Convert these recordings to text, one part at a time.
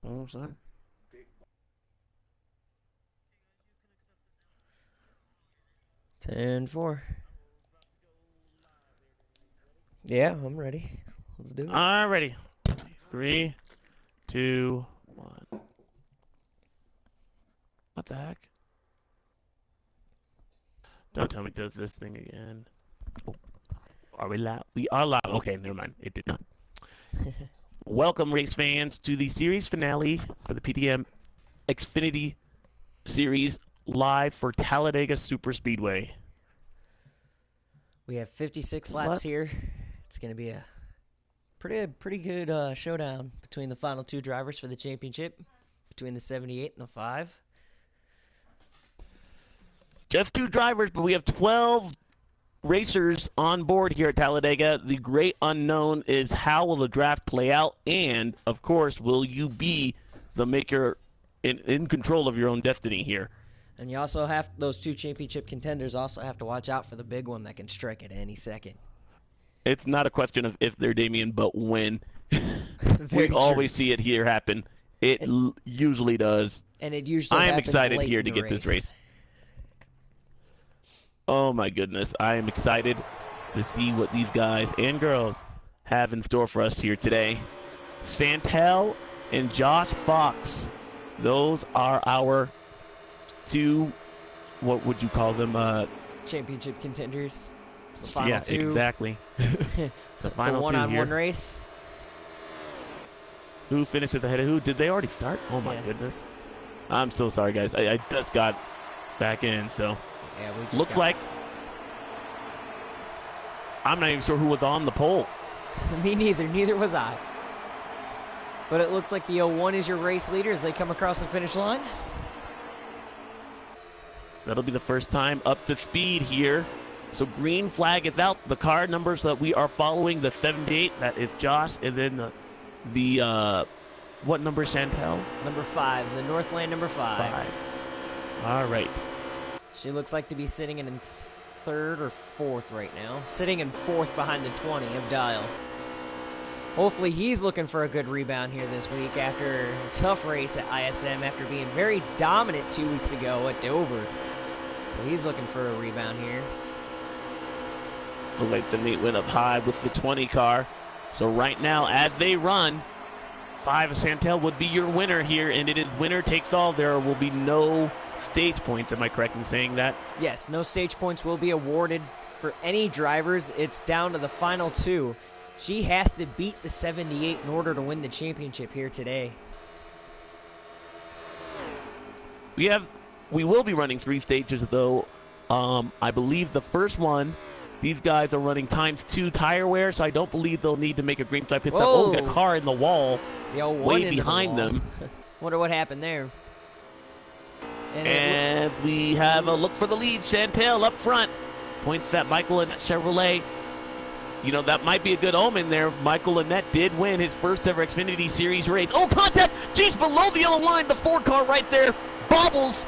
Oh, sorry. 10-4. Yeah, I'm ready. Let's do it. All righty. 3, 2, 1. What the heck? Don't tell me it does this thing again. Oh, are we live? We are live. Okay, never mind. It did not. Welcome, race fans, to the series finale for the PTM Xfinity Series live for Talladega Superspeedway. We have 56 laps here. It's going to be a pretty good showdown between the final two drivers for the championship, between the 78 and the 5. Just 2 drivers, but we have 12 racers on board here at Talladega. The great unknown is how will the draft play out, and, of course, will you be the maker in control of your own destiny here? And you also have, those 2 championship contenders also have to watch out for the big one that can strike at any second. It's not a question of if they're Damien, but when. We always see it here happen. It usually does. And it usually I am happens excited late here in to the get this race. Oh my goodness. I am excited to see what these guys and girls have in store for us here today. Santel and Josh Fox. Those are our 2, what would you call them? Championship contenders. The final yeah, 2. Exactly. The final 2 here. The one-on-one race. Who finishes ahead of who? Did they already start? Oh my goodness. I'm so sorry, guys. I just got back in, so. Yeah, we just looks like I'm not even sure who was on the pole. Me neither. Neither was I. But it looks like the 01 is your race leader as they come across the finish line. That'll be the first time up to speed here. So green flag is out. The car numbers that we are following, the 78, that is Josh, and then the what number, Chantel? Number 5, the Northland number 5. All right. She looks like to be sitting in 3rd or 4th right now. Sitting in 4th behind the 20 of Dial. Hopefully he's looking for a good rebound here this week after a tough race at ISM after being very dominant 2 weeks ago at Dover. So he's looking for a rebound here. Looks like the meet went up high with the 20 car. So right now, as they run, 5 of Santel would be your winner here, and it is winner takes all. There will be no stage points. Am I correct in saying that? Yes, no stage points will be awarded for any drivers. It's down to the final 2. She has to beat the 78 in order to win the championship here today. We will be running 3 stages, though. I believe the first one, these guys are running ×2 tire wear, so I don't believe they'll need to make a green flag pit stop. Oh, we got a car in the wall way behind them. Wonder what happened there. And we have a look for the lead. Chantel up front points at Michael and Chevrolet. You know, that might be a good omen there. Michael Annette did win his first ever Xfinity Series race. Oh, contact! Jeez, below the yellow line, the Ford car right there bobbles.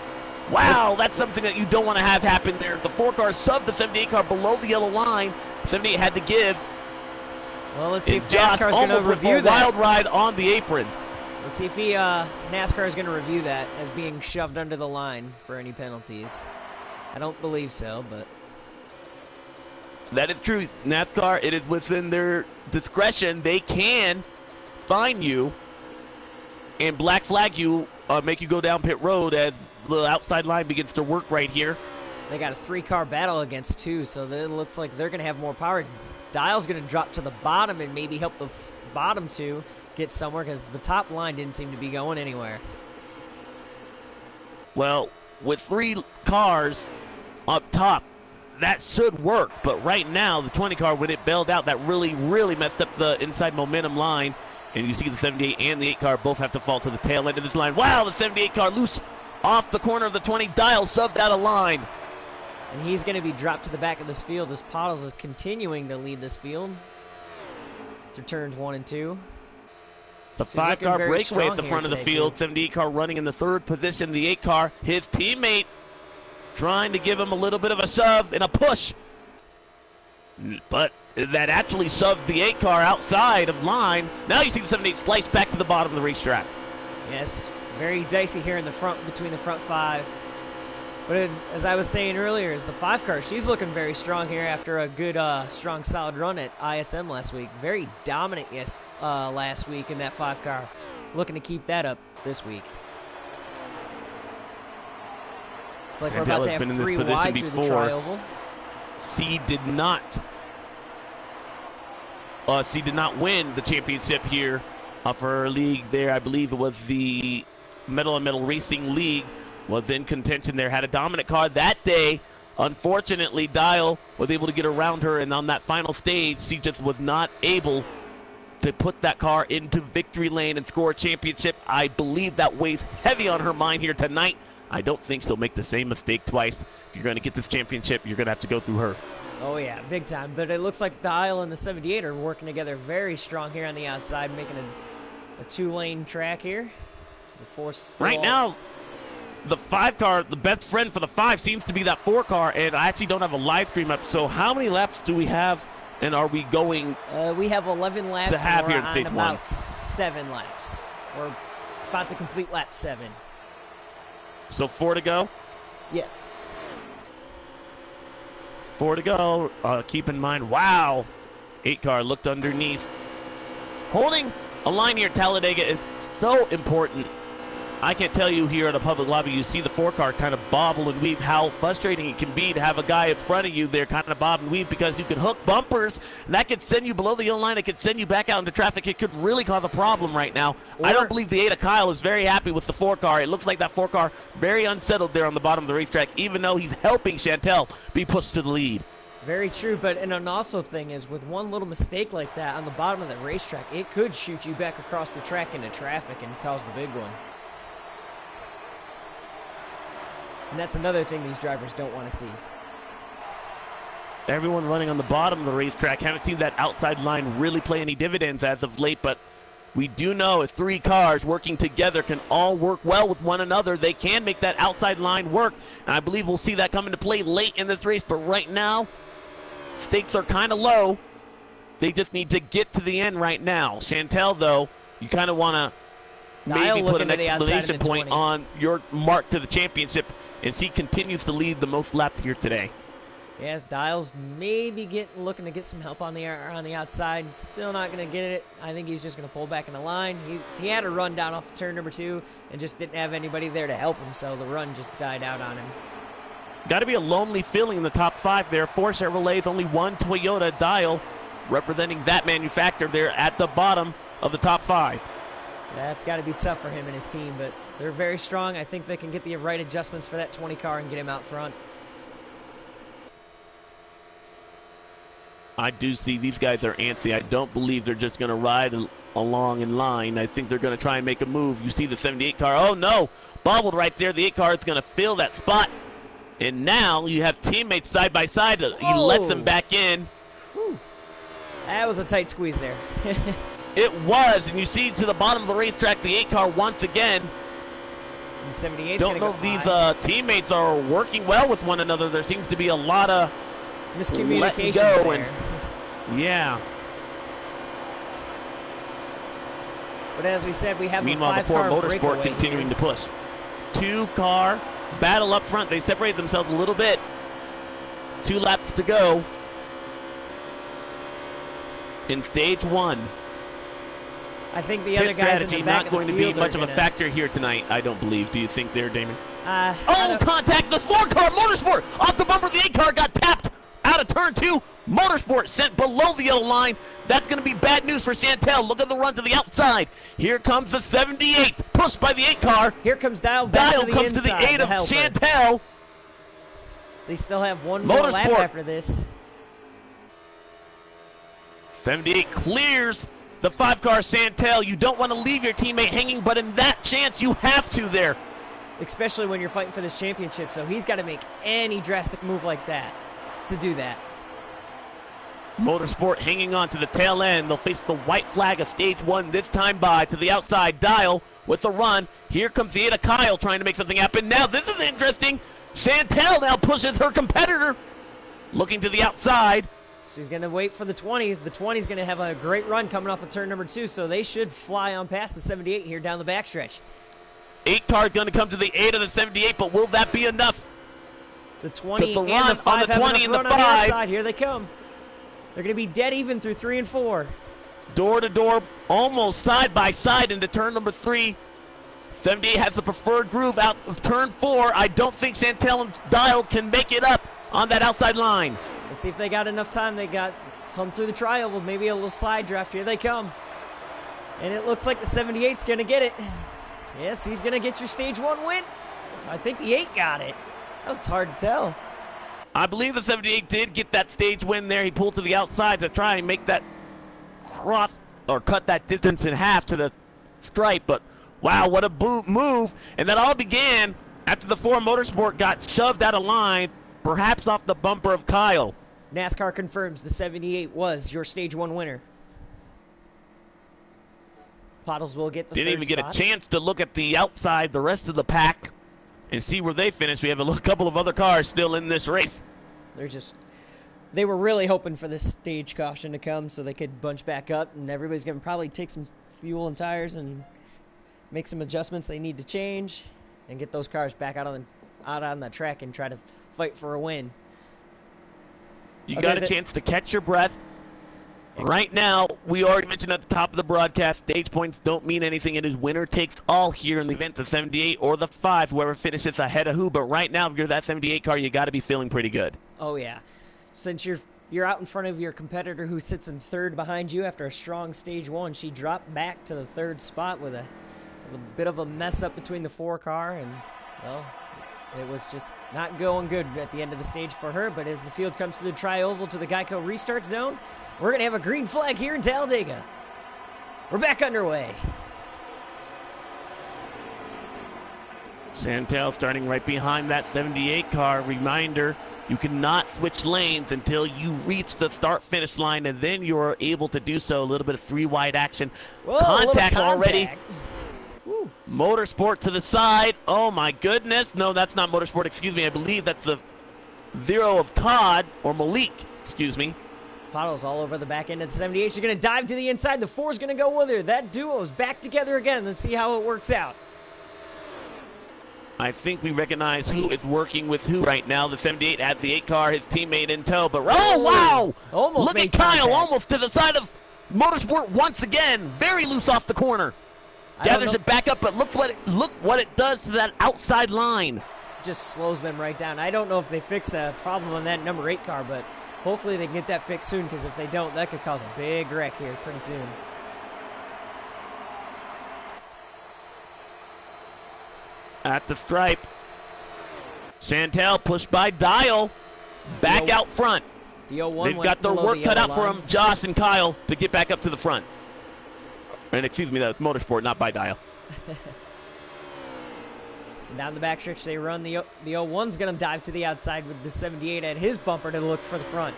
Wow, that's something that you don't want to have happen there. The Ford car subbed the 78 car below the yellow line. 78 had to give. Well, let's see if NASCAR is going to review that. Wild ride on the apron. Let's see if NASCAR is going to review that as being shoved under the line for any penalties. I don't believe so, but. That is true. NASCAR, it is within their discretion. They can fine you and black flag you, make you go down pit road as the outside line begins to work right here. They got a 3-car battle against 2, so it looks like they're going to have more power. Dial's going to drop to the bottom and maybe help the bottom 2 get somewhere because the top line didn't seem to be going anywhere. Well, with 3 cars up top, that should work, but right now the 20 car, when it bailed out, that really messed up the inside momentum line, and you see the 78 and the 8 car both have to fall to the tail end of this line. Wow, the 78 car loose off the corner of the 20. Dial subbed out of line, and he's going to be dropped to the back of this field as Pottles is continuing to lead this field to turns 1 and 2. The 5 car breakaway at the front of the field. 78 car running in the 3rd position. The 8 car, his teammate, trying to give him a little bit of a shove and a push. But that actually shoved the 8 car outside of line. Now you see the 78 slice back to the bottom of the racetrack. Yes, very dicey here in the front, between the front 5. But as I was saying earlier, is the 5 car, she's looking very strong here after a good, strong, solid run at ISM last week. Very dominant last week in that 5 car. Looking to keep that up this week. It's like we're about to have 3 wide through the tri-oval. C did not win the championship here for her league there. I believe it was the Metal and Metal Racing League was in contention there. Had a dominant car that day. Unfortunately, Dial was able to get around her, and on that final stage, she just was not able to put that car into victory lane and score a championship. I believe that weighs heavy on her mind here tonight. I don't think she'll make the same mistake twice. If you're going to get this championship, you're going to have to go through her. Oh, yeah, big time. But it looks like Dial and the 78 are working together very strong here on the outside, making a 2-lane track here. Right now, the 5 car, the best friend for the 5 seems to be that 4 car, and I actually don't have a live stream up. So how many laps do we have, and are we going we have 11 laps to have here in stage 1? About 7 laps. We're about to complete lap 7. So 4 to go? Yes. 4 to go. Keep in mind, wow, 8 car looked underneath. Holding a line here at Talladega is so important. I can't tell you here at a public lobby, you see the 4 car kind of bobble and weave, how frustrating it can be to have a guy in front of you there kind of bob and weave, because you can hook bumpers, and that could send you below the yellow line. It could send you back out into traffic. It could really cause a problem right now. I don't believe the 8 of Kyle is very happy with the 4 car. It looks like that 4 car very unsettled there on the bottom of the racetrack, even though he's helping Chantel be pushed to the lead. Very true, but an also thing is, with one little mistake like that on the bottom of the racetrack, it could shoot you back across the track into traffic and cause the big one. And that's another thing these drivers don't want to see. Everyone running on the bottom of the racetrack. Haven't seen that outside line really play any dividends as of late, but we do know if 3 cars working together can all work well with one another, they can make that outside line work. And I believe we'll see that come into play late in this race, but right now, stakes are kind of low. They just need to get to the end right now. Chantel, though, you kind of want to maybe put an exclamation point on your mark to the championship, and she continues to lead the most laps here today. Yes, Dial's maybe looking to get some help on the outside. Still not going to get it. I think he's just going to pull back in the line. He had a run down off of turn number 2 and just didn't have anybody there to help him, so the run just died out on him. Got to be a lonely feeling in the top 5 there. 4 Chevrolets, only 1 Toyota. Dial representing that manufacturer there at the bottom of the top 5. That's got to be tough for him and his team, but they're very strong. I think they can get the right adjustments for that 20 car and get him out front. I do see these guys are antsy. I don't believe they're just going to ride along in line. I think they're going to try and make a move. You see the 78 car. Oh, no. Bobbled right there. The 8 car is going to fill that spot. And now you have teammates side by side. He lets them back in. Whew. That was a tight squeeze there. It was, and you see to the bottom of the racetrack, the 8 car once again. And 78's don't know if these teammates are working well with one another. There seems to be a lot of miscommunication there. Yeah. But as we said, we have meanwhile, the 5-car Motorsport continuing to push. 2 car battle up front. They separate themselves a little bit. 2 laps to go in stage 1. I think the other guys in the back not going to be much of a factor here tonight, I don't believe. Do you think there, Damon? Contact! The 4-car Motorsport off the bumper. The 8-car got tapped out of turn 2. Motorsport sent below the yellow line. That's going to be bad news for Chantel. Look at the run to the outside. Here comes the 78, pushed by the 8-car. Here comes Dial back to the comes inside, to the aid of Chantel. They still have one more lap after this. 78 clears the 5-car Chantel. You don't want to leave your teammate hanging, but in that chance, you have to there. Especially when you're fighting for this championship, so he's got to make any drastic move like that to do that. Motorsport hanging on to the tail end. They'll face the white flag of stage 1 this time by to the outside. Dial with the run. Here comes the 8 of Kyle trying to make something happen. Now this is interesting. Chantel now pushes her competitor. Looking to the outside. She's going to wait for the 20. The 20 is going to have a great run coming off of turn number 2, so they should fly on past the 78 here down the backstretch. 8 car going to come to the 8 of the 78, but will that be enough? The 20 the and run the 5 on the have 20 enough and the run on the 5. outside. Here they come. They're going to be dead even through 3 and 4. Door to door, almost side by side into turn number 3. 78 has the preferred groove out of turn 4. I don't think Chantel and Dial can make it up on that outside line. Let's see if they got enough time. They got come through the tri-oval, maybe a little slide draft. Here they come. And it looks like the 78's going to get it. Yes, he's going to get your stage 1 win. I think the 8 got it. That was hard to tell. I believe the 78 did get that stage win there. He pulled to the outside to try and make that cross or cut that distance in half to the stripe. But wow, what a move. And that all began after the 4 Motorsport got shoved out of line, perhaps off the bumper of Kyle. NASCAR confirms the 78 was your stage 1 winner. Pottles will get the Didn't third even spot. get a chance to look at the outside, the rest of the pack, and see where they finish. We have a couple of other cars still in this race. They were really hoping for this stage caution to come so they could bunch back up, and everybody's going to probably take some fuel and tires and make some adjustments they need to change and get those cars back out on the track and try to fight for a win. You got a chance to catch your breath. Right now, we already mentioned at the top of the broadcast, stage points don't mean anything. It is winner takes all here in the event, the 78 or the 5, whoever finishes ahead of who. But right now, if you're that 78 car, you got to be feeling pretty good. Oh, yeah. Since you're out in front of your competitor who sits in 3rd behind you after a strong stage 1, she dropped back to the 3rd spot with a bit of a mess up between the 4 car, and, well, it was just not going good at the end of the stage for her. But as the field comes to the tri-oval to the Geico restart zone, we're going to have a green flag here in Talladega. We're back underway. Chantel starting right behind that 78 car. Reminder, you cannot switch lanes until you reach the start-finish line, and then you're able to do so. A little bit of 3-wide action. Whoa, contact already. Woo. Motorsport to the side. Oh, my goodness. No, that's not Motorsport. Excuse me. I believe that's the 0 of Todd, or Malik. Excuse me. Pottles all over the back end of the 78. She's going to dive to the inside. The 4's going to go with her. That duo's back together again. Let's see how it works out. I think we recognize who is working with who right now. The 78 has the 8 car, his teammate in tow. But oh, wow! Almost Look made at Kyle, contact. almost to the side of Motorsport once again. Very loose off the corner. Gathers it back up, but look what it does to that outside line. Just slows them right down. I don't know if they fix the problem on that number 8 car, but hopefully they can get that fixed soon, because if they don't, that could cause a big wreck here pretty soon. At the stripe, Chantel pushed by Dial, back out front. The 01 They've got their work cut out for them, Josh and Kyle, to get back up to the front. And excuse me, that's Motorsport, not by Dial. So down the backstretch they run. The 01's going to dive to the outside with the 78 at his bumper to look for the front.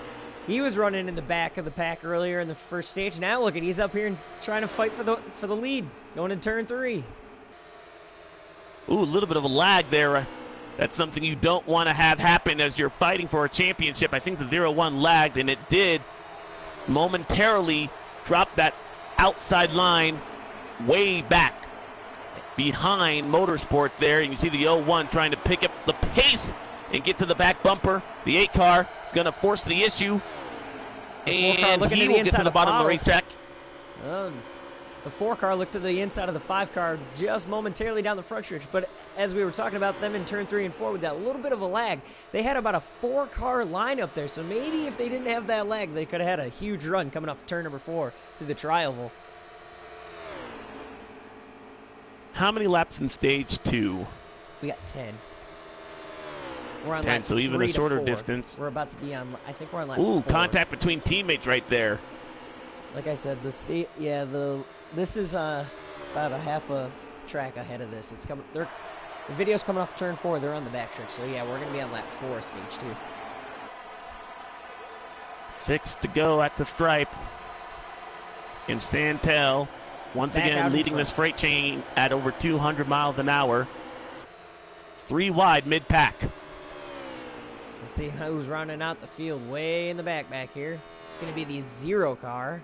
He was running in the back of the pack earlier in the first stage. Now look at, he's up here and trying to fight for the lead going in turn 3. Ooh, a little bit of a lag there. That's something you don't want to have happen as you're fighting for a championship. I think the 0-1 lagged, and it did momentarily drop that outside line way back behind Motorsport there. And you see the 0-1 trying to pick up the pace and get to the back bumper. The 8 car is going to force the issue, and he will get to the bottom of the racetrack. The 4 car looked to the inside of the 5 car just momentarily down the front stretch. But as we were talking about them in turn 3 and 4 with that little bit of a lag, they had about a 4 car lineup there. So maybe if they didn't have that lag, they could have had a huge run coming off turn number 4 through the tri-oval. How many laps in stage 2? We got 10. We're on 10, lap so even a 3 to shorter 4. distance. We're about to be on, I think we're on lap Ooh, 4. contact between teammates right there. Like I said, this is about a half a track ahead of this. It's coming. The video's coming off turn 4. They're on the backstretch, so yeah, we're gonna be on lap 4, stage 2. 6 to go at the stripe. And Chantel once again leading this freight chain at over 200 miles an hour. 3 wide mid-pack. Let's see who's rounding out the field way in the back here. It's going to be the 0 car.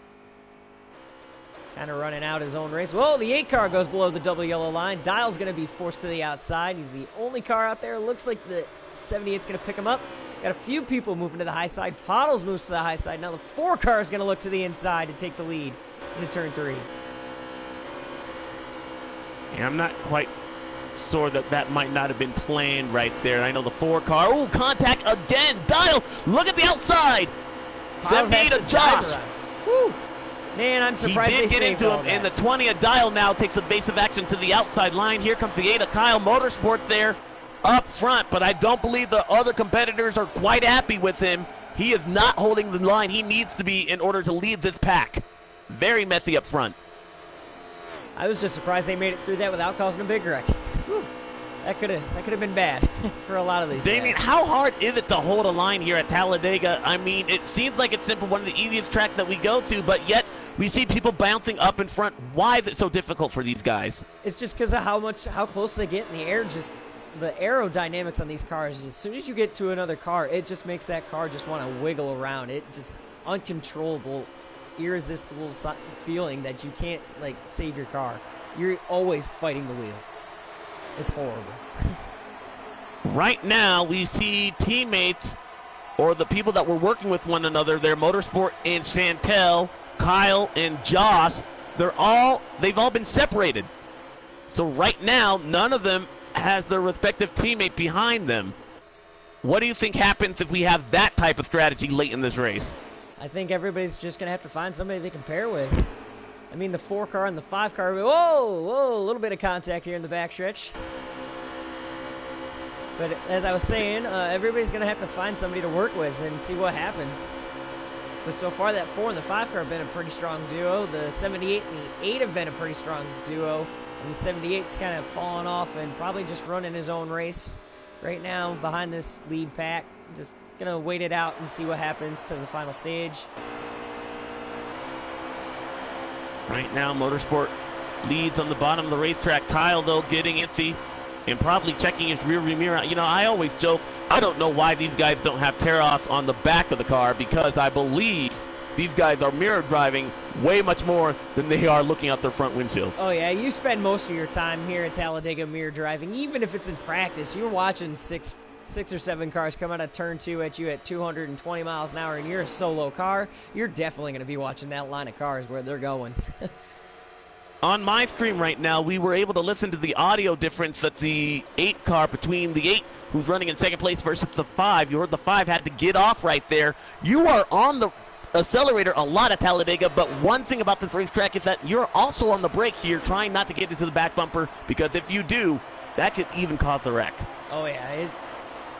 Kind of running out his own race. Whoa, the 8 car goes below the double yellow line. Dial's going to be forced to the outside. He's the only car out there. Looks like the 78's going to pick him up. Got a few people moving to the high side. Pottles moves to the high side. Now the 4 car is going to look to the inside to take the lead into turn 3. Yeah, I'm not quite sure that might not have been planned right there. I know the 4 car. Oh, contact again. Dial, look at the outside. 78 of Josh. Woo. Man, I'm surprised he did get into him, and the 20 of Dial now takes evasive action to the outside line. Here comes the 8 of Kyle Motorsport there up front, but I don't believe the other competitors are quite happy with him. He is not holding the line he needs to be in order to lead this pack. Very messy up front. I was just surprised they made it through that without causing a big wreck. Whew. That could have been bad for a lot of these Damien, guys. how hard is it to hold a line here at Talladega? I mean, it seems like it's simple, one of the easiest tracks that we go to, but yet we see people bouncing up in front. Why is it so difficult for these guys? It's just because of how close they get in the air. Just the aerodynamics on these cars. As soon as you get to another car, it just makes that car just want to wiggle around. It just uncontrollable, irresistible feeling that you can't like save your car. You're always fighting the wheel. It's horrible. Right now, we see teammates or the people that were working with one another, their Motorsport and Chantel, Kyle and Josh, they've all been separated. So right now, none of them has their respective teammate behind them. What do you think happens if we have that type of strategy late in this race? I think everybody's just going to have to find somebody they can pair with. I mean, the 4 car and the 5 car, whoa, a little bit of contact here in the backstretch. But as I was saying, everybody's going to have to find somebody to work with and see what happens. But so far, that 4 and the 5 car have been a pretty strong duo. The 78 and the 8 have been a pretty strong duo. And the 78's kind of fallen off and probably just running his own race right now behind this lead pack. Just going to wait it out and see what happens to the final stage. Right now, Motorsport leads on the bottom of the racetrack. Kyle, though, getting antsy and probably checking his rearview mirror. You know, I always joke, I don't know why these guys don't have tear-offs on the back of the car, because I believe these guys are mirror driving way much more than they are looking out their front windshield. Oh, yeah, you spend most of your time here at Talladega mirror driving. Even if it's in practice, you're watching six or 7 cars come out of turn 2 at you at 220 miles an hour and you're a solo car, you're definitely going to be watching that line of cars where they're going. On my screen right now, we were able to listen to the audio difference that the 8 car between the 8 who's running in second place versus the 5. You heard the 5 had to get off right there. You are on the accelerator a lot at Talladega, but one thing about this racetrack is that you're also on the brake here, trying not to get into the back bumper, because if you do, that could even cause a wreck. Oh, yeah.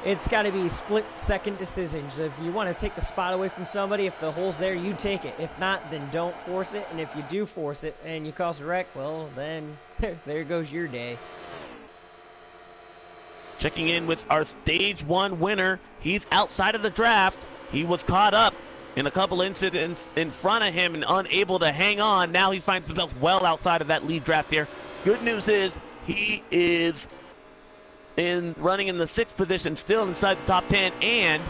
It's got to be split-second decisions. If you want to take the spot away from somebody, if the hole's there, you take it. If not, then don't force it. And if you do force it and you cause a wreck, well, then there goes your day. Checking in with our Stage 1 winner. He's outside of the draft. He was caught up in a couple incidents in front of him and unable to hang on. Now he finds himself well outside of that lead draft here. Good news is he is running in the 6th position, still inside the top 10, and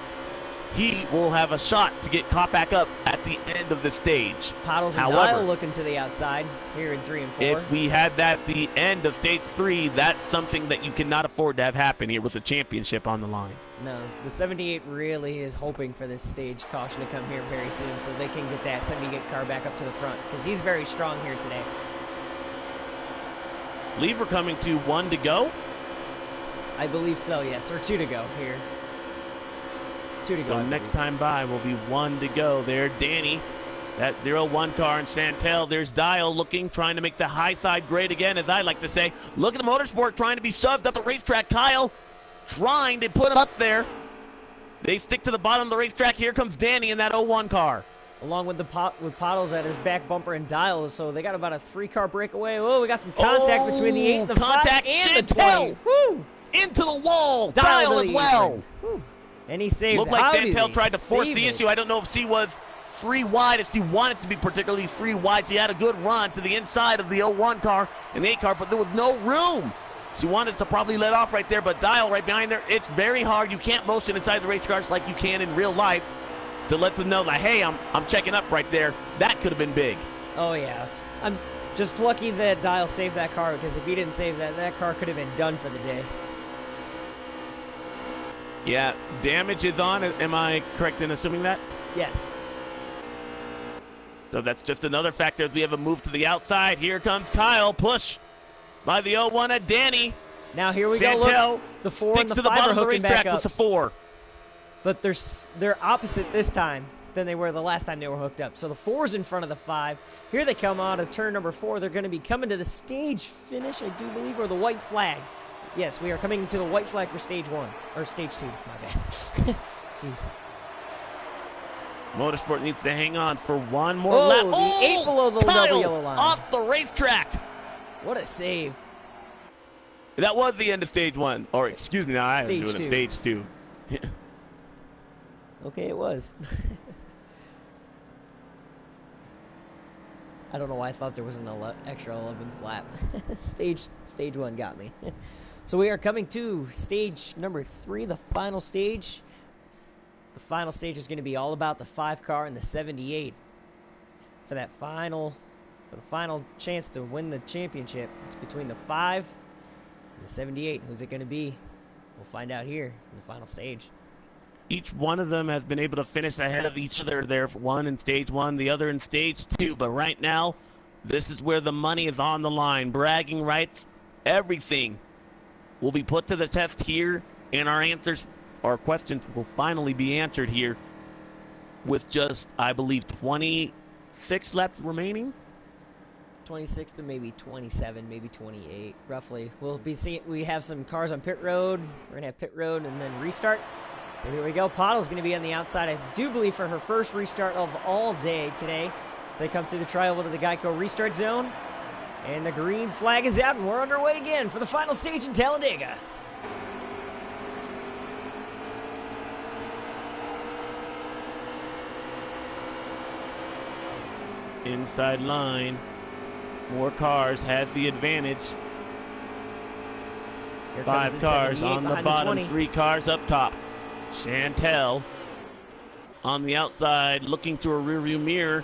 he will have a shot to get caught back up at the end of the stage. Pottles and Dial looking to the outside here in 3 and 4. If we had that at the end of stage 3, that's something that you cannot afford to have happen here with a championship on the line. No, the 78 really is hoping for this stage caution to come here very soon so they can get that 78 car back up to the front, because he's very strong here today. I believe we're coming to 1 to go. I believe so, yes, or 2 to go here. 2 to go. So next time by will be 1 to go. There, Danny, that 0-1 car, and Chantel. There's Dial looking, trying to make the high side great again, as I like to say. Look at the Motorsport trying to be shoved up the racetrack. Kyle trying to put him up there. They stick to the bottom of the racetrack. Here comes Danny in that 0-1 car. Along with Pottles at his back bumper and Dial, so they got about a 3-car breakaway. Oh, we got some contact between the 8 and the 5 and the 20. Woo! Into the wall. Dial as well. And he saves. Looked like Chantel tried to force the issue. I don't know if she was 3 wide, if she wanted to be particularly 3 wide. She had a good run to the inside of the 0-1 car and the 8 car, but there was no room. She wanted to probably let off right there, but Dial right behind there. It's very hard. You can't motion inside the race cars like you can in real life. to let them know that, hey, I'm checking up right there. That could have been big. Oh, yeah. I'm just lucky that Dial saved that car, because if he didn't save that, that car could have been done for the day. Yeah, damage is on. Am I correct in assuming that? Yes. So that's just another factor as we have a move to the outside. Here comes Kyle. Push by the 0-1 at Danny. Now here we Santel go. Look, the 4 and the 5 are hooking back up. With the 4. But they're opposite this time than they were the last time they were hooked up. So the 4's in front of the 5. Here they come out of turn number 4. They're going to be coming to the stage finish, I do believe, or the white flag. Yes, we are coming to the white flag for stage 1. Or stage 2, my bad. Jeez. Motorsport needs to hang on for one more oh, lap. The 8 below the double yellow line. Off the racetrack. What a save. That was the end of stage 1. Or, excuse me, now I am doing it stage 2. Okay, it was. I don't know why I thought there was an extra 11th lap. Stage 1 got me. So we are coming to stage number 3, the final stage. The final stage is going to be all about the 5 car and the 78 for the final chance to win the championship. It's between the 5 and the 78. Who's it going to be? We'll find out here in the final stage. Each one of them has been able to finish ahead of each other. There, one in stage 1, the other in stage 2. But right now, this is where the money is on the line. Bragging rights, everything will be put to the test here, and our questions will finally be answered here with just, I believe, 26 laps remaining. 26 to maybe 27, maybe 28, roughly. We'll be seeing. We have some cars on pit road. We're gonna have pit road and then restart. So here we go. Pottle's going to be on the outside, I do believe, for her first restart of all day today. So they come through the tri-oval to the Geico restart zone. And the green flag is out, and we're underway again for the final stage in Talladega. Inside line. More cars has the advantage. 5 cars on the bottom, 3 cars up top. Chantel on the outside looking to her rearview mirror.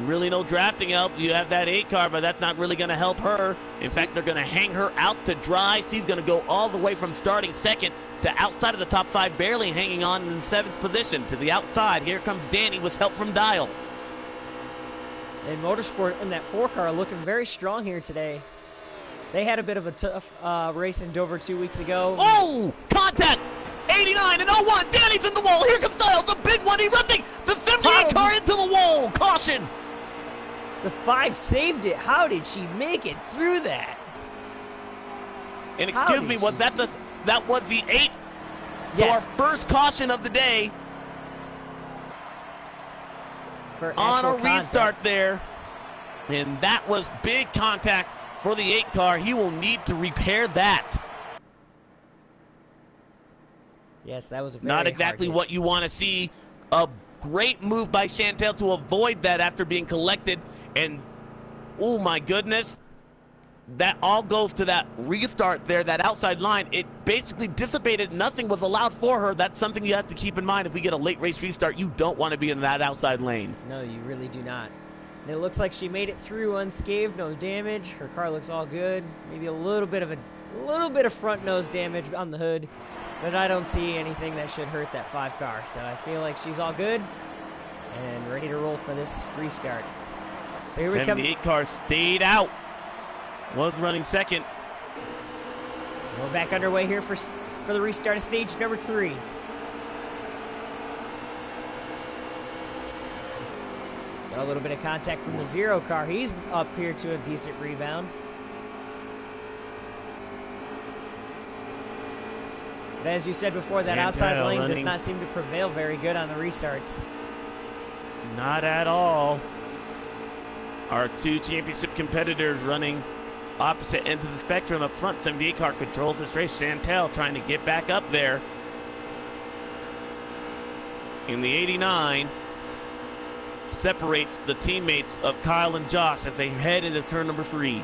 Really no drafting help. You have that 8 car, but that's not really going to help her. In fact, they're going to hang her out to dry. She's going to go all the way from starting second to outside of the top 5, barely hanging on in 7th position. To the outside, here comes Danny with help from Dial. And Motorsport in that 4 car looking very strong here today. They had a bit of a tough race in Dover 2 weeks ago. Oh, contact! 89 and 01. Danny's in the wall. Here comes Dial, the big one erupting. The 78 car into the wall. Caution. The 5 saved it. How did she make it through that? And excuse me, was that that was the 8? So yes. Our first caution of the day on a restart there. And that was big contact for the 8 car. He will need to repair that. Yes, that was a very not exactly what you want to see. A great move by Chantel to avoid that after being collected. And, oh my goodness, that all goes to that restart there, that outside line. It basically dissipated. Nothing was allowed for her. That's something you have to keep in mind. If we get a late race restart, you don't want to be in that outside lane. No, you really do not. And it looks like she made it through unscathed, no damage. Her car looks all good. Maybe a little bit of front nose damage on the hood. But I don't see anything that should hurt that 5 car. So I feel like she's all good and ready to roll for this restart. So here we come. 78 car stayed out. Was running second. We're back underway here for the restart of stage number 3. Got a little bit of contact from the 0 car. He's up here to a decent rebound. But as you said before, that outside lane does not seem to prevail very good on the restarts. Not at all. Our 2 championship competitors running opposite ends of the spectrum up front. 78 car controls this race. Chantel trying to get back up there. In the 89, separates the teammates of Kyle and Josh as they head into turn number 3.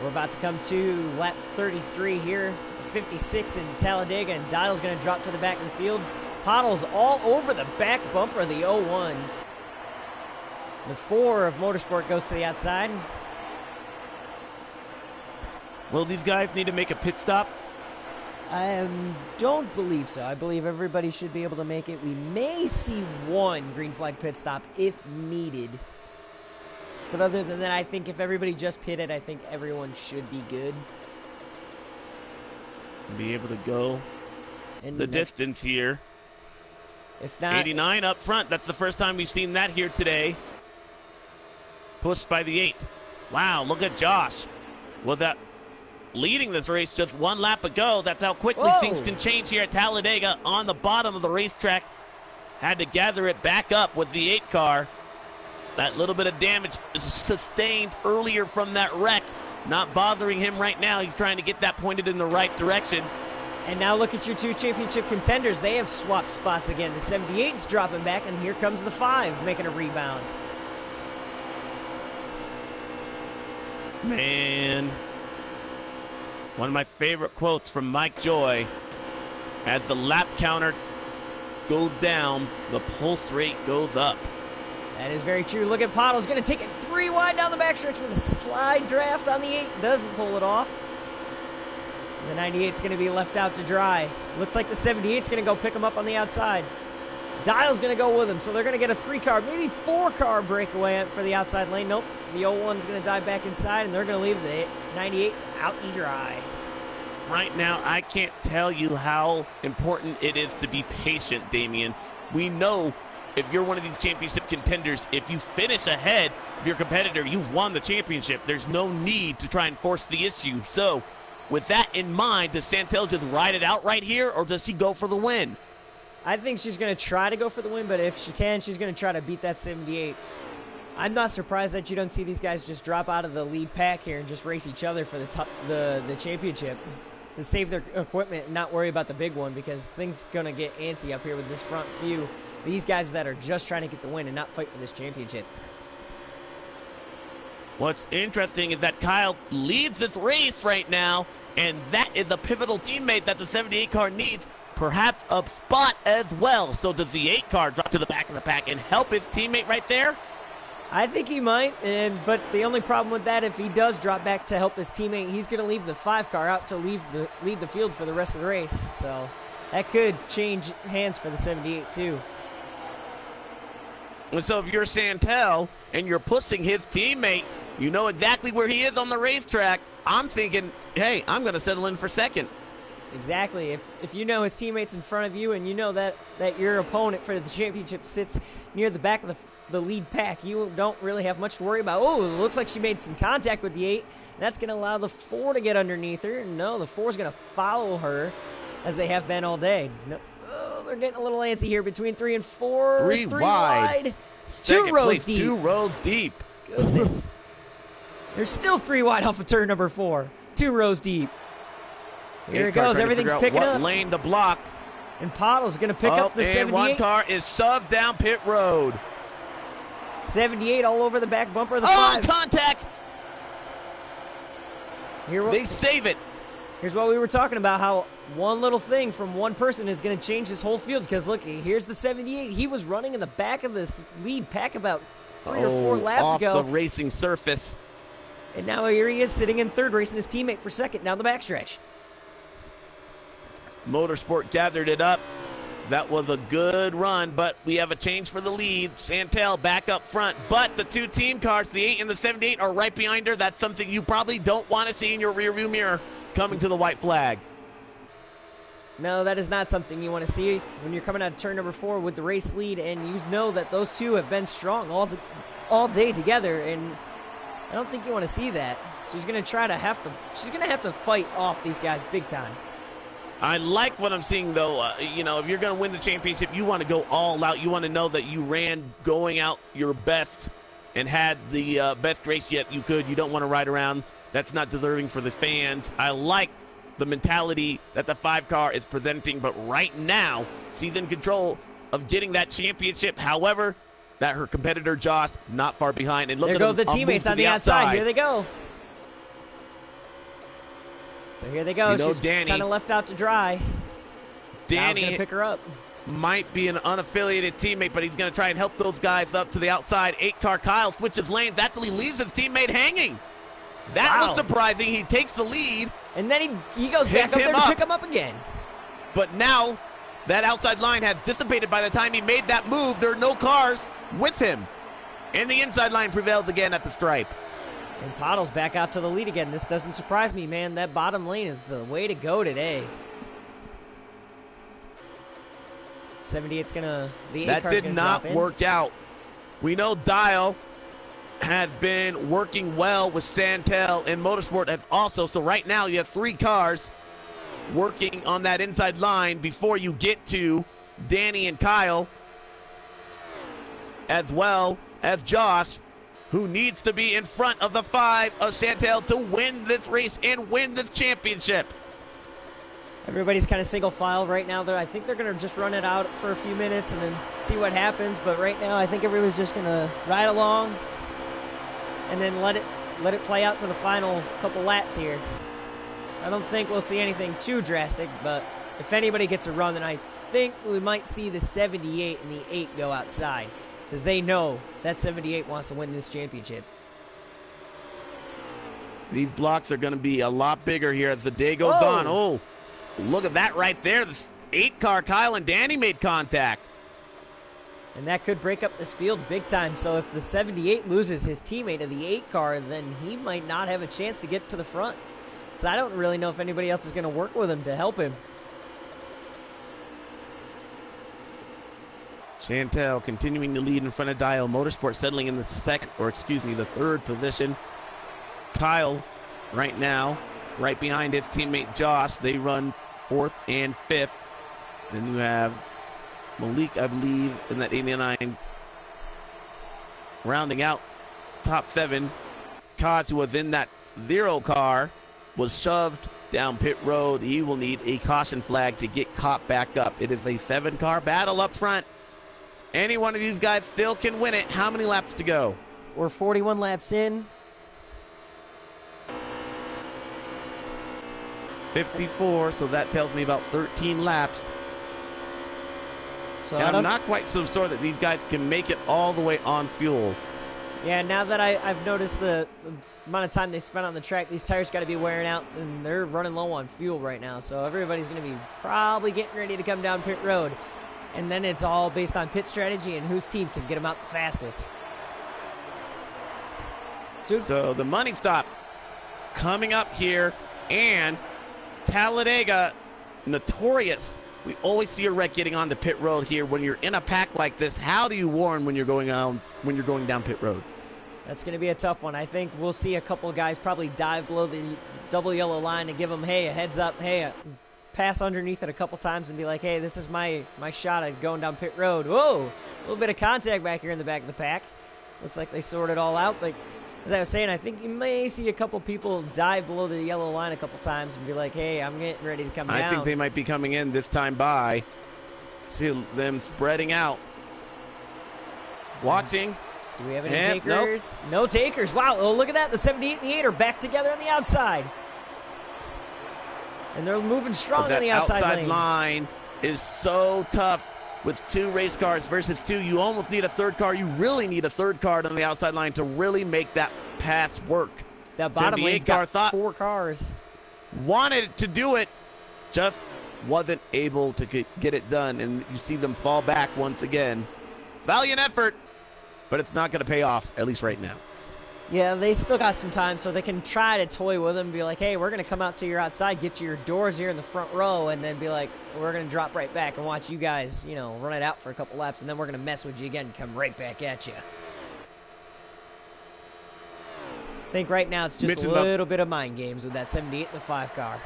We're about to come to lap 33 here. 56 in Talladega, and Dial's going to drop to the back of the field. Puddles all over the back bumper of the 01. The 4 of Motorsport goes to the outside. Will these guys need to make a pit stop? I don't believe so. I believe everybody should be able to make it. We may see one green flag pit stop if needed. But other than that, I think if everybody just pitted, I think everyone should be good. Be able to go the distance here. If not, 89 up front. That's the first time we've seen that here today. Pushed by the 8. Wow, look at Josh. Was that leading this race just one lap ago? That's how quickly things can change here at Talladega on the bottom of the racetrack. Had to gather it back up with the 8 car. That little bit of damage is sustained earlier from that wreck. Not bothering him right now. He's trying to get that pointed in the right direction. And now look at your 2 championship contenders. They have swapped spots again. The 78's dropping back, and here comes the 5 making a rebound. Man. One of my favorite quotes from Mike Joy. As the lap counter goes down, the pulse rate goes up. That is very true. Look at Puddles going to take it 3 wide down the backstretch with a slide draft on the 8. Doesn't pull it off. The 98's going to be left out to dry. Looks like the 78's going to go pick him up on the outside. Dial's going to go with him, so they're going to get a 3-car, maybe 4-car breakaway for the outside lane. Nope, the 01's going to dive back inside, and they're going to leave the 98 out to dry. Right now, I can't tell you how important it is to be patient, Damian. We know if you're one of these championship contenders, if you finish ahead of your competitor, you've won the championship. There's no need to try and force the issue. So, with that in mind, does Santel just ride it out right here, or does he go for the win? I think she's going to try to go for the win, but if she can, she's going to try to beat that 78. I'm not surprised that you don't see these guys just drop out of the lead pack here and just race each other for the championship to save their equipment and not worry about the big one, because things going to get antsy up here with this front few. These guys that are just trying to get the win and not fight for this championship. What's interesting is that Kyle leads this race right now, and that is a pivotal teammate that the 78 car needs, perhaps a spot as well. So does the 8 car drop to the back of the pack and help his teammate right there? I think he might, but the only problem with that, if he does drop back to help his teammate, he's going to leave the 5 car out to lead the field for the rest of the race. So that could change hands for the 78 too. And so if you're Santel and you're pushing his teammate, you know exactly where he is on the racetrack. I'm thinking, hey, I'm going to settle in for second. Exactly. If you know his teammates in front of you and you know that your opponent for the championship sits near the back of the lead pack, you don't really have much to worry about. Oh, it looks like she made some contact with the 8. That's going to allow the 4 to get underneath her. No, the 4 is going to follow her as they have been all day. No, they're getting a little antsy here between 3 and 4. 3 wide. 2 rows place, deep. 2 rows deep. Goodness. They're still 3 wide off of turn number 4. 2 rows deep. Here it goes. Everything's picking up. What lane to block. And Puddle's going to pick up the 78. And one car is shoved down pit road. 78 all over the back bumper of the 5. Oh, contact. They save it. Here's what we were talking about, how one little thing from one person is going to change this whole field. Because, look, here's the 78. He was running in the back of this lead pack about 3 or 4 laps ago. Off the racing surface. And now here he is sitting in 3rd, racing his teammate for 2nd down the backstretch. Motorsport gathered it up. That was a good run, but we have a change for the lead. Santel back up front, but the 2 team cars, the 8 and the 78, are right behind her. That's something you probably don't want to see in your rearview mirror coming to the white flag. No, that is not something you want to see when you're coming out of turn number 4 with the race lead, and you know that those 2 have been strong all day together, and I don't think you want to see that. She's going to have to fight off these guys big time. I like what I'm seeing, though. If you're going to win the championship, you want to go all out. You want to know that you ran going out your best and had the best race yet you could. You don't want to ride around. That's not deserving for the fans. I like the mentality that the 5 car is presenting, but right now she's in control of getting that championship. However, that her competitor Josh not far behind. And look there at go the teammates on the outside. Here they go. So here they go. She's Danny, kind of left out to dry. Danny's going to pick her up. might be an unaffiliated teammate, but he's going to try and help those guys up to the outside. 8-car Kyle switches lanes, actually leaves his teammate hanging. That was surprising. He takes the lead. And then he goes back up there to pick him up again. But now that outside line has dissipated by the time he made that move. There are no cars with him. And the inside line prevails again at the stripe. And Pottle's back out to the lead again. This doesn't surprise me, man. That bottom lane is the way to go today. 78's gonna. That did not work out. We know Dial has been working well with Santel, and Motorsport has also. So right now you have 3 cars working on that inside line before you get to Danny and Kyle, as well as Josh, who needs to be in front of the 5 of Santel to win this race and win this championship. Everybody's kind of single file right now. I think they're going to just run it out for a few minutes and then see what happens. But right now, I think everybody's just going to ride along and then let it play out to the final couple laps here. I don't think we'll see anything too drastic, but if anybody gets a run, then I think we might see the 78 and the 8 go outside, because they know that 78 wants to win this championship. These blocks are going to be a lot bigger here as the day goes on. Oh, look at that right there. The 8-car Kyle and Danny made contact. And that could break up this field big time. So if the 78 loses his teammate of the 8-car, then he might not have a chance to get to the front. So I don't really know if anybody else is going to work with him to help him. Chantel continuing to lead in front of Dial. Motorsport settling in the third position. Kyle right now, right behind his teammate Josh. They run 4th and 5th. Then you have Malik, I believe, in that 89. Rounding out top 7. Koch, who was in that 0 car, was shoved down pit road. He will need a caution flag to get caught back up. It is a 7-car battle up front. Any one of these guys still can win it. How many laps to go? We're 41 laps in. 54, so that tells me about 13 laps. So and I'm not quite so sure that these guys can make it all the way on fuel. Yeah, now that I've noticed the amount of time they spent on the track, these tires got to be wearing out, and they're running low on fuel right now. So everybody's going to be probably getting ready to come down pit road. And then it's all based on pit strategy and whose team can get them out the fastest. So the money stop coming up here, and Talladega, notorious. We always see a wreck getting on the pit road here. When you're in a pack like this, how do you warn when you're going down pit road? That's going to be a tough one. I think we'll see a couple of guys probably dive below the double yellow line and give them, hey, a heads up, hey, pass underneath it a couple times and be like, hey, this is my shot at going down pit road. Whoa, a little bit of contact back here in the back of the pack. Looks like they sorted it all out, but as I was saying, I think you may see a couple people dive below the yellow line a couple times and be like, hey, I'm getting ready to come down. I think they might be coming in this time by. See them spreading out. Watching. Do we have any takers? Nope. No takers. Wow, oh, look at that. The 78 and the 8 are back together on the outside. And they're moving strong on the outside lane. Line is so tough with 2 race cars versus 2. You almost need a 3rd car. You really need a 3rd car on the outside line to really make that pass work. That bottom lane's got 4 cars. Wanted to do it, just wasn't able to get it done. And you see them fall back once again. Valiant effort, but it's not going to pay off, at least right now. Yeah, they still got some time, so they can try to toy with them and be like, hey, we're going to come out to your outside, get to your doors here in the front row, and then be like, we're going to drop right back and watch you guys, run it out for a couple laps, and then we're going to mess with you again and come right back at you. I think right now it's just a little bit of mind games with that 78 and the 5 car.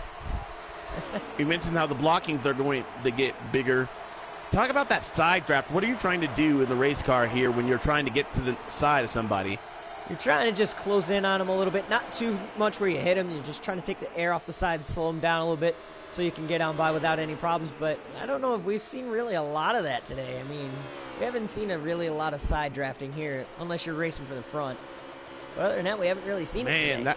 You mentioned how the blockings are going to get bigger. Talk about that side draft. What are you trying to do in the race car here when you're trying to get to the side of somebody? You're trying to just close in on them a little bit. Not too much where you hit them. You're just trying to take the air off the side and slow them down a little bit so you can get on by without any problems. But I don't know if we've seen really a lot of that today. I mean, we haven't seen a lot of side drafting here unless you're racing for the front. But other than that, we haven't really seen it today. Man,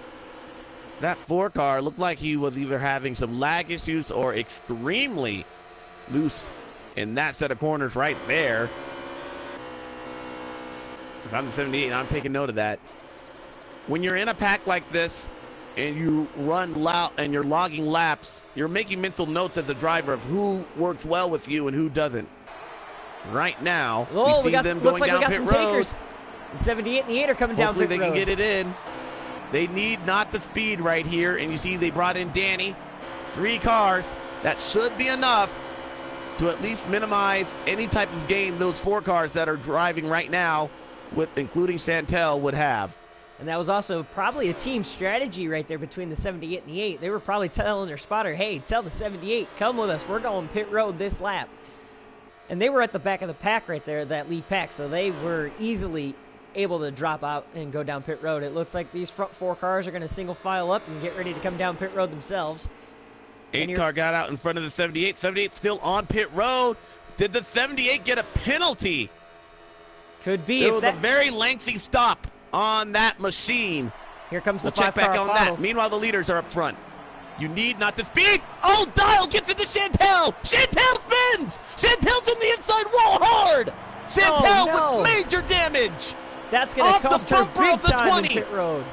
that 4 car looked like he was either having some lag issues or extremely loose in that set of corners right there. If I'm the 78, I'm taking note of that. When you're in a pack like this and you run loud and you're logging laps, you're making mental notes as a driver of who works well with you and who doesn't. Right now, we see them going down pit road. Takers. The 78 and the 8 are coming down pit road. Hopefully they can get it in. They need not the speed right here, and you see they brought in Danny. 3 cars. That should be enough to at least minimize any type of gain those 4 cars that are driving right now, with including Chantel, would have. And that was also probably a team strategy right there between the 78 and the 8. They were probably telling their spotter, hey, tell the 78, come with us. We're going pit road this lap. And they were at the back of the pack right there, that lead pack, so they were easily able to drop out and go down pit road. It looks like these front 4 cars are going to single file up and get ready to come down pit road themselves. 8 car got out in front of the 78. 78 still on pit road. Did the 78 get a penalty? Could be. There was a very lengthy stop on that machine. Here comes the 5 check back car on bottles. that. Meanwhile, the leaders are up front. You need not to speed. Oh, Dial gets into Chantel. Chantel spins. Chantel's in the inside wall hard. Chantel with major damage. That's going to cost her big time in pit road.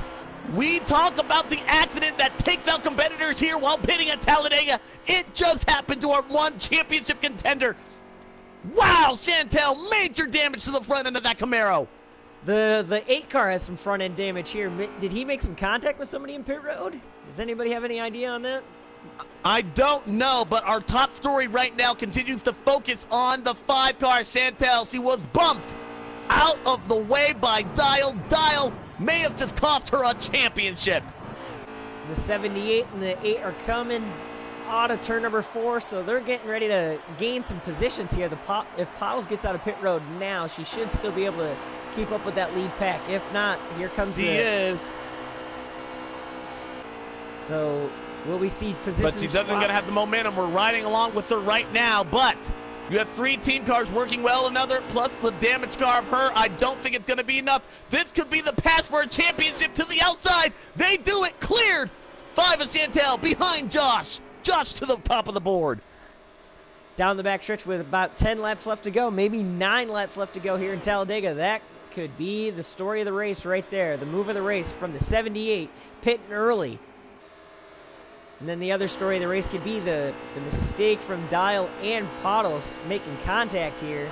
We talk about the accident that takes out competitors here while pitting at Talladega. It just happened to our one championship contender. Wow, Chantel, major damage to the front end of that Camaro. The 8 car has some front end damage here. Did he make some contact with somebody in pit road? Does anybody have any idea on that? I don't know, but our top story right now continues to focus on the 5 car Chantel. She was bumped out of the way by Dial. Dial may have just cost her a championship. The 78 and the 8 are coming out of turn number 4, so they're getting ready to gain some positions here. If Pottles gets out of pit road now, she should still be able to keep up with that lead pack. If not, here comes She is. So will we see positions? But she doesn't gonna have the momentum. We're riding along with her right now, but you have 3 team cars working well, another plus the damage car of her. I don't think it's going to be enough. This could be the pass for a championship to the outside. They do it. Cleared. 5 of Chantel behind Josh. Josh to the top of the board. Down the back stretch with about 10 laps left to go, maybe 9 laps left to go here in Talladega. That could be the story of the race right there. The move of the race from the 78, pitting early. And then the other story of the race could be the mistake from Dial and Pottles making contact here.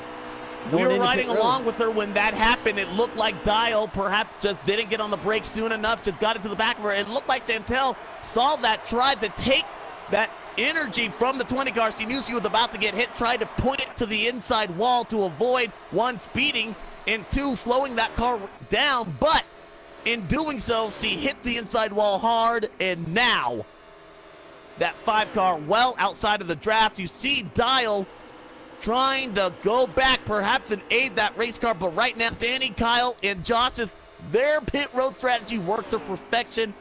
We were riding along with her when that happened. It looked like Dial perhaps just didn't get on the brakes soon enough, just got into the back of her. It looked like Chantel saw that, tried to take that energy from the 20 car. She knew she was about to get hit, tried to point it to the inside wall to avoid, 1, speeding, and 2, slowing that car down. But in doing so, she hit the inside wall hard, and now that 5 car well outside of the draft. You see Dial trying to go back, perhaps and aid that race car, but right now Danny, Kyle, and Josh's, their pit road strategy worked to perfection.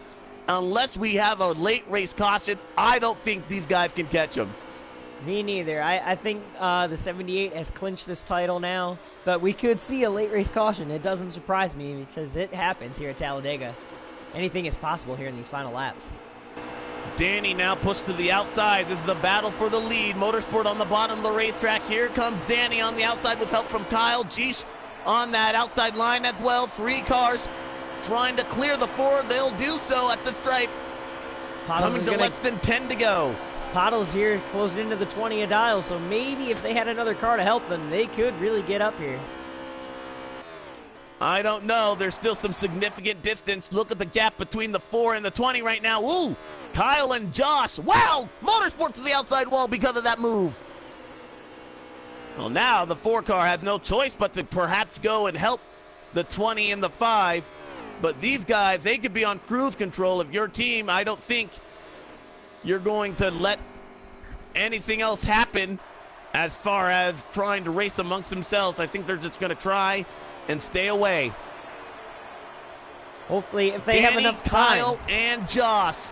Unless we have a late race caution, I don't think these guys can catch them. Me neither. I think the 78 has clinched this title now, but we could see a late race caution. It doesn't surprise me because it happens here at Talladega. Anything is possible here in these final laps. Danny now pushed to the outside. This is the battle for the lead. Motorsport on the bottom of the racetrack. Here comes Danny on the outside with help from Kyle. Jeesh on that outside line as well. 3 cars trying to clear the 4. They'll do so at the stripe. Coming to less than 10 to go. Pottles here closing into the 20 of Dial, so maybe if they had another car to help them, they could really get up here. I don't know. There's still some significant distance. Look at the gap between the 4 and the 20 right now. Ooh, Kyle and Josh. Wow, Motorsport to the outside wall because of that move. Well, now the 4 car has no choice but to perhaps go and help the 20 and the 5. But these guys, they could be on cruise control. If your team, I don't think you're going to let anything else happen as far as trying to race amongst themselves. I think they're just going to try and stay away. Hopefully, if they have enough time. Kyle and Josh.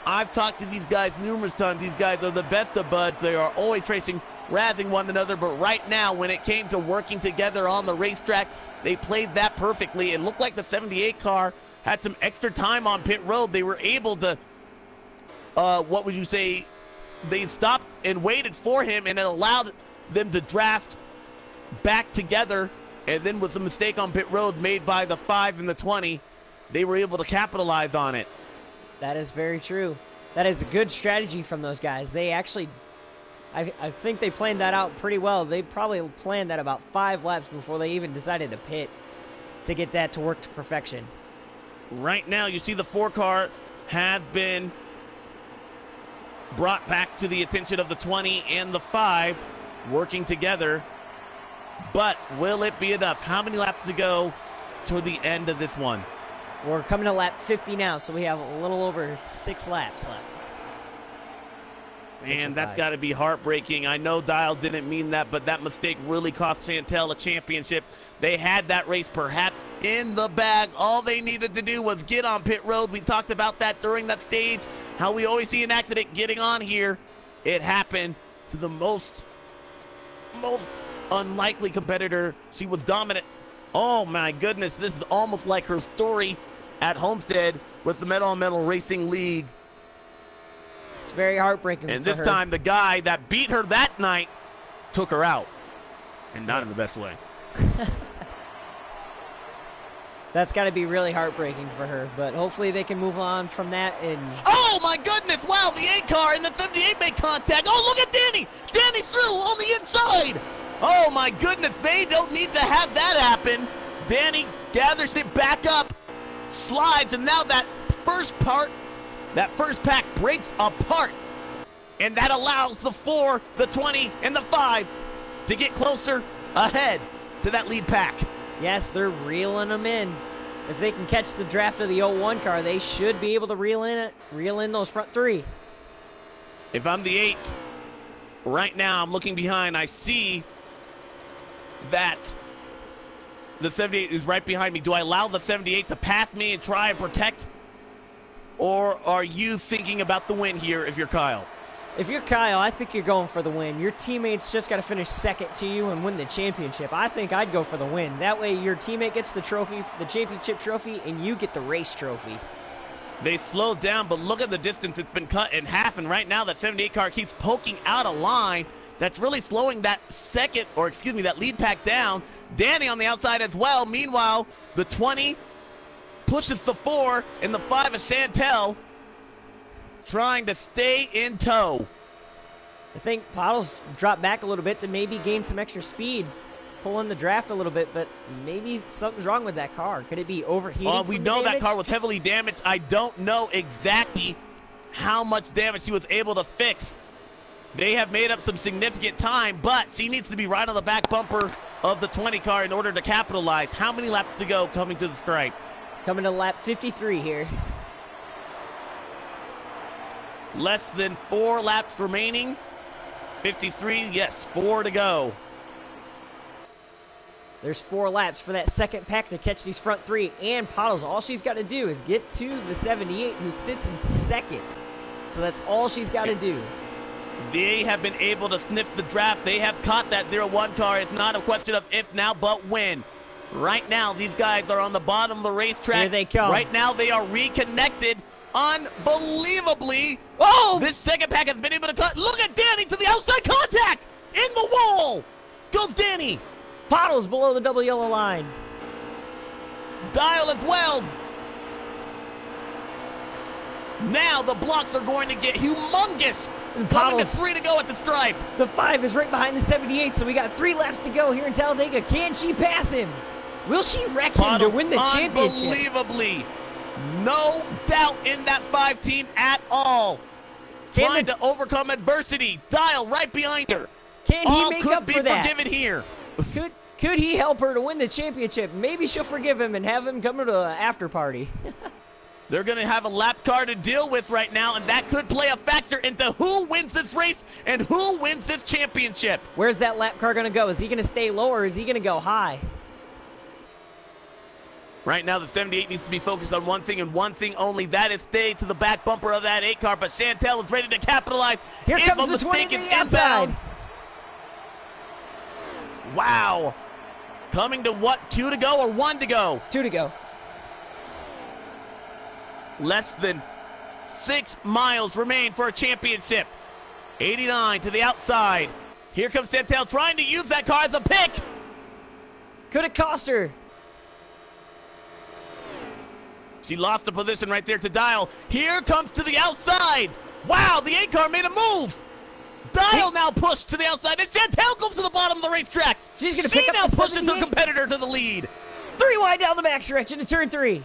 I've talked to these guys numerous times. These guys are the best of buds. They are always racing, razzing one another. But right now, when it came to working together on the racetrack, they played that perfectly. It looked like the 78 car had some extra time on pit road. They were able to, what would you say, they stopped and waited for him, and it allowed them to draft back together, and then with the mistake on pit road made by the 5 and the 20, they were able to capitalize on it. That is very true. That is a good strategy from those guys. They actually, I think they planned that out pretty well. They probably planned that about 5 laps before they even decided to pit to get that to work to perfection. Right now, you see the 4 car has been brought back to the attention of the 20 and the 5 working together. But will it be enough? How many laps to go toward the end of this one? We're coming to lap 50 now, so we have a little over 6 laps left. And that's got to be heartbreaking. I know Dial didn't mean that, but that mistake really cost Chantel a championship. They had that race perhaps in the bag. All they needed to do was get on pit road. We talked about that during that stage, how we always see an accident getting on here. It happened to the most unlikely competitor. She was dominant. Oh my goodness, this is almost like her story at Homestead with the Metal on Metal Racing League. It's very heartbreaking. And this time, the guy that beat her that night took her out, and not in the best way. That's got to be really heartbreaking for her, but hopefully they can move on from that. And oh my goodness! Wow, the 8 car and the 78 made contact. Oh, look at Danny! Danny's through on the inside. Oh my goodness! They don't need to have that happen. Danny gathers it back up, slides, and now that first pack breaks apart, and that allows the 4, the 20, and the 5 to get closer ahead to that lead pack. Yes, they're reeling them in. If they can catch the draft of the 01 car, they should be able to reel in those front 3. If I'm the 8, right now I'm looking behind, I see that the 78 is right behind me. Do I allow the 78 to pass me and try and protect? Or are you thinking about the win here if you're Kyle? If you're Kyle, I think you're going for the win. Your teammates just got to finish second to you and win the championship. I think I'd go for the win. That way your teammate gets the trophy, the championship trophy, and you get the race trophy. They slowed down, but look at the distance. It's been cut in half, and right now that 78 car keeps poking out a line. That's really slowing that that lead pack down. Danny on the outside as well. Meanwhile, the 20 pushes the 4, and the 5 is Chantel trying to stay in tow. I think Pottles dropped back a little bit to maybe gain some extra speed, pull in the draft a little bit, but maybe something's wrong with that car. Could it be overheating? We know that car was heavily damaged. I don't know exactly how much damage she was able to fix. They have made up some significant time, but she needs to be right on the back bumper of the 20 car in order to capitalize. How many laps to go coming to the stripe? Coming to lap 53 here. Less than 4 laps remaining. 53, yes, 4 to go. There's 4 laps for that second pack to catch these front 3. And Pottles, all she's got to do is get to the 78, who sits in second. So that's all she's got to do. They have been able to sniff the draft. They have caught that 01 car. It's not a question of if now, but when. Right now, these guys are on the bottom of the racetrack. Here they come. Right now, they are reconnected. Unbelievably, this second pack has been able to cut. Look at Danny to the outside contact. In the wall goes Danny. Pottles below the double yellow line. Dial as well. Now the blocks are going to get humongous. Coming to 3 to go at the stripe. The 5 is right behind the 78, so we got 3 laps to go here in Talladega. Can she pass him? Will she wreck him to win the championship? Unbelievably. No doubt in that 5 team at all. Trying to overcome adversity. Dial right behind her. Can he make up for that? All could be forgiven here. Could he help her to win the championship? Maybe she'll forgive him and have him come to an after party. They're going to have a lap car to deal with right now, and that could play a factor into who wins this race and who wins this championship. Where's that lap car going to go? Is he going to stay low or is he going to go high? Right now, the 78 needs to be focused on one thing and one thing only. That is stay to the back bumper of that 8 car, but Chantel is ready to capitalize. Here comes the 20 to the outside. Wow. Coming to what, 2 to go or 1 to go? 2 to go. Less than 6 miles remain for a championship. 89 to the outside. Here comes Santel trying to use that car as a pick. Could it cost her? She lost the position right there to Dial. Here comes to the outside. Wow, the 8 car made a move. Dial now pushed to the outside, and Chantel goes to the bottom of the racetrack. She's going to pick up now the pushes 78. her competitor to the lead. 3 wide down the backstretch into turn 3.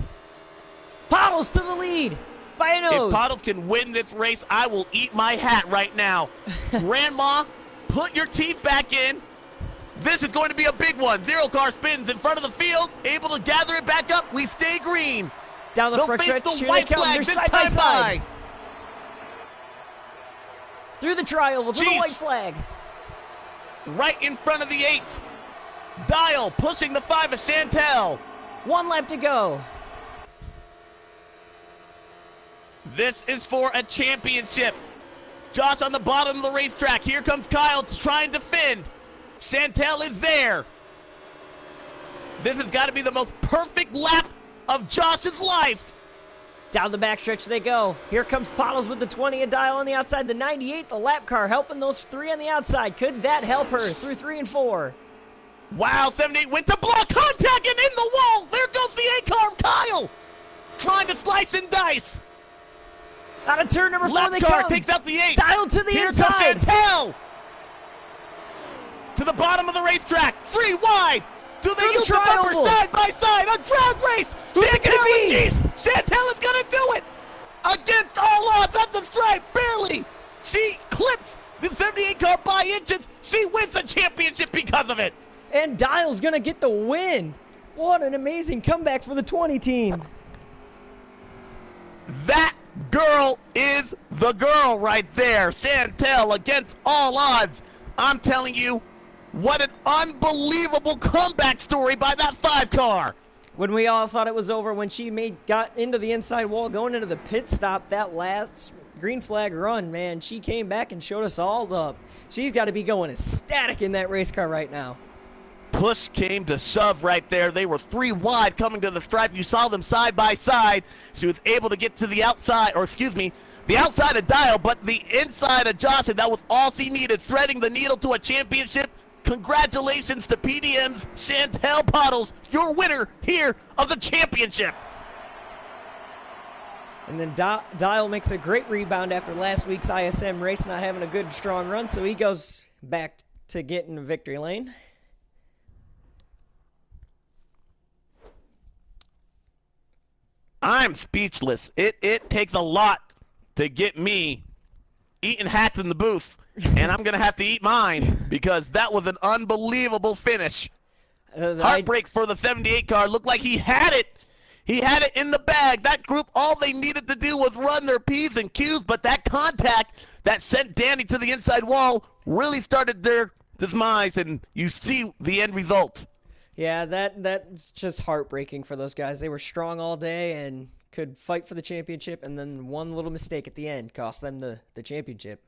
Pottles to the lead by a nose. If Pottles can win this race, I will eat my hat right now. Grandma, put your teeth back in. This is going to be a big one. 0 car spins in front of the field, able to gather it back up. We stay green. Down the They'll front face stretch, the here white they come. flag They're this side by time side. by. Through the trial to the white flag. Right in front of the 8. Dial pushing the 5 of Chantel. 1 lap to go. This is for a championship. Josh on the bottom of the racetrack. Here comes Kyle trying to defend. Chantel is there. This has got to be the most perfect lap of Josh's life. Down the backstretch they go. Here comes Pottles with the 20, a Dial on the outside. The 98, the lap car, helping those 3 on the outside. Could that help her through 3 and 4? Wow, 78 went to block contact and in the wall. There goes the 8 car of Kyle. Trying to slice and dice. Out of turn number 4 Lap they car come. takes out the 8. Dial to the Here inside. comes Chantel. To the bottom of the racetrack. 3 wide. Do they use the bumper side by side? A drag race. Who's it gonna be? Jeez, Chantel is going to do it. Against all odds at the stripe. Barely. She clips the 78 car by inches. She wins the championship because of it. And Dial's going to get the win. What an amazing comeback for the 20 team. That girl is the girl right there. Chantel against all odds. I'm telling you, what an unbelievable comeback story by that 5 car. When we all thought it was over, when she got into the inside wall, going into the pit stop, that last green flag run, man, she came back and showed us all up. She's got to be going ecstatic in that race car right now. Push came to shove right there. They were 3 wide coming to the stripe. You saw them side by side. She was able to get to the outside, or excuse me, the outside of Dial, but the inside of Josh, and that was all she needed, threading the needle to a championship. Congratulations to PTM's Chantel Pottles, your winner here of the championship. And then Dial makes a great rebound after last week's ISM race not having a good, strong run, so he goes back to get in the victory lane. I'm speechless. It takes a lot to get me eating hats in the booth, and I'm going to have to eat mine because that was an unbelievable finish. Heartbreak for the 78 car. Looked like he had it. He had it in the bag. That group, all they needed to do was run their P's and Q's, but that contact that sent Danny to the inside wall really started their demise, and you see the end result. Yeah, that's just heartbreaking for those guys. They were strong all day and could fight for the championship, and then one little mistake at the end cost them the championship.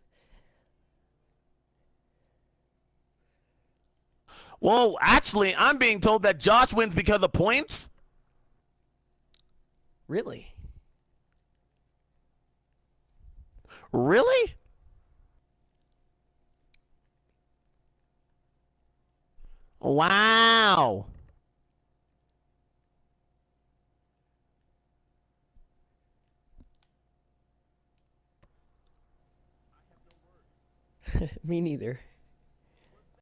Well, actually, I'm being told that Josh wins because of points. Really? Really? Wow. Me neither.